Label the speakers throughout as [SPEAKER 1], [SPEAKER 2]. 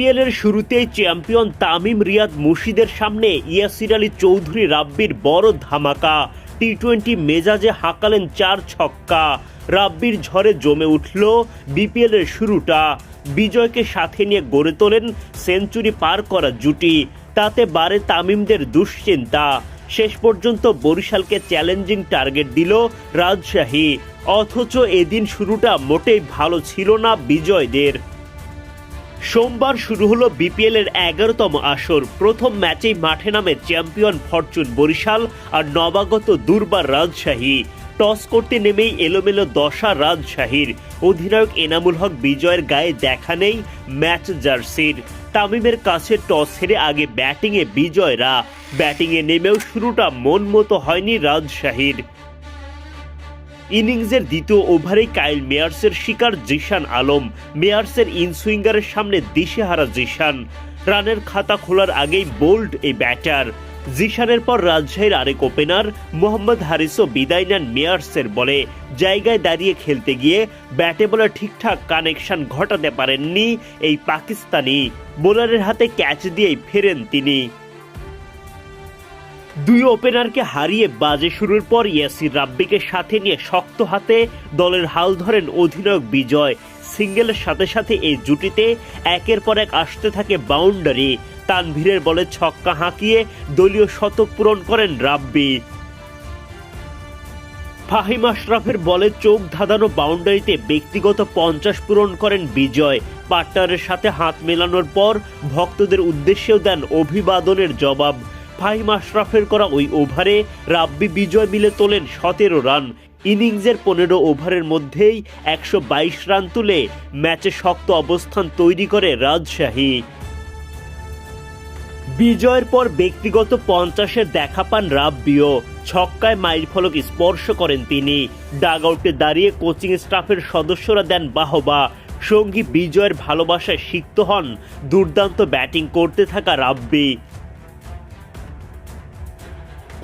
[SPEAKER 1] BPL এর শুরুতেই champion Tamim Riyad মুশিদের সামনে ইয়াসির আলী চৌধুরী রাব্বির বড় ধামাকা। টি-20 মেজাজে হাঁকালেন 4 ছক্কা। রাব্বির ঝড়ে জমে উঠল বিপিএল এর শুরুটা। বিজয়কে সাথে নিয়ে গড়ে তোলেন সেঞ্চুরি পার করা জুটি। তাতে বাড়ে তামিমদের দুশ্চিন্তা। শেষ পর্যন্ত বরিশালকে চ্যালেঞ্জিং টার্গেট দিল রাজশাহী। অথচ এদিন শুরুটা মোটেই ভালো ছিল না বিজয়দের। সোমবার শুরু হলো বিপিএল এর 11তম আসর। প্রথম ম্যাচেই মাঠে নামে চ্যাম্পিয়ন ফরচুন বরিশাল আর নবাগত দুর্বার রাজশাহী। টস করতে নেমেই এলোমেলো দশা রাজশাহীর। অধিনায়ক এনামুল হক বিজয়ের গায়ে দেখা নেই ম্যাচ জার্সির। তামিমের কাছে টস হেরে আগে ব্যাটিংয়ে বিজয়রা। ব্যাটিংয়ে নেমেও শুরুটা মন মতো হয়নি রাজশাহীর। ইনিংসের দ্বিতীয় ওভারেই কাইল মেয়ার্সের শিকার জিশান আলম। মেয়ার্সের ইনসুইঙ্গারের সামনে দিশেহারা জিশান। রানের খাতা খোলার আগেই বোল্ড এই ব্যাটার। জিশানের পর রাজশাহীর আরেক ওপেনার মোহাম্মদ হারিসও বিদায় নেন মেয়ার্সের বলে। জায়গায় দাঁড়িয়ে খেলতে গিয়ে ব্যাটে বলে ঠিকঠাক কানেকশন ঘটাতে পারেননি এই পাকিস্তানি। বোলারের হাতে ক্যাচ দিয়েই ফেরেন তিনি। দুই ওপেনারকে হারিয়ে বাজে শুরুর পর ইয়াসির রাব্বিকে সাথে নিয়ে শক্ত হাতে দলের হাল ধরেন অধিনায়ক বিজয়। সিঙ্গেলের সাথে সাথে এই জুটিতে একের পর এক আসতে থাকে বাউন্ডারি। তানভীরের বলে ছক্কা হাঁকিয়ে দলীয় শতক পূরণ করেন রাব্বি। ফাহিম আশরাফের বলে চোখ ধাঁধানো বাউন্ডারিতে ব্যক্তিগত 50 পূরণ করেন বিজয়। পার্টনারের সাথে হাত মেলানোর পর ভক্তদের উদ্দেশ্যেও দেন অভিবাদনের জবাব। ফাহিম আশরাফের করা ওই ওভারে রাব্বি বিজয় মিলে তোলেন 17 রান। ইনিংসের 15 ওভারের মধ্যেই 122 রান তুলে ম্যাচে শক্ত অবস্থান তৈরি করে রাজশাহী। বিজয়ের পর ব্যক্তিগত 50-এর দেখা পান রাব্বিও। ছক্কায় মাইলফলক স্পর্শ করেন তিনি। ডাগ আউটে দাঁড়িয়ে কোচিং স্টাফের সদস্যরা দেন বাহবা। সঙ্গী বিজয়ের ভালোবাসায় সিক্ত হন দুর্দান্ত ব্যাটিং করতে থাকা রাব্বি।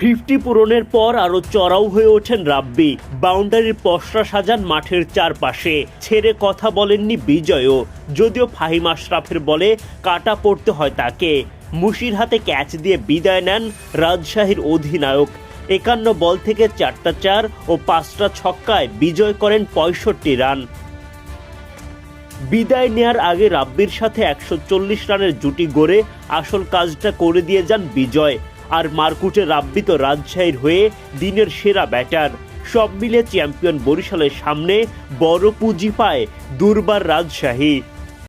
[SPEAKER 1] 50 পূরণের পর আরো চড়াও হয়ে ওঠেন রাব্বি। বাউন্ডারির পসরা সাজান মাঠের চারপাশে। ছেড়ে কথা বলেননি বিজয়ও। যদিও ফাহিম আশরাফের বলে কাটা পড়তে হয় তাকে। মুশির হাতে ক্যাচ দিয়ে বিদায় নেন রাজশাহীর অধিনায়ক। 51 বল থেকে 4টা 4 ও 5টা ছক্কায় বিজয় করেন 65 রান। বিদায় নেয়ার আগে রাব্বির সাথে 140 রানের জুটি গড়ে আসল কাজটা করে দিয়ে যান বিজয়। আর মারকুটে রাব্বি তো রাজশাহীর হয়ে দিনের সেরা ব্যাটার। সব মিলে চ্যাম্পিয়ন বরিশালের সামনে বড় পুঁজি পায় দুর্বার রাজশাহী।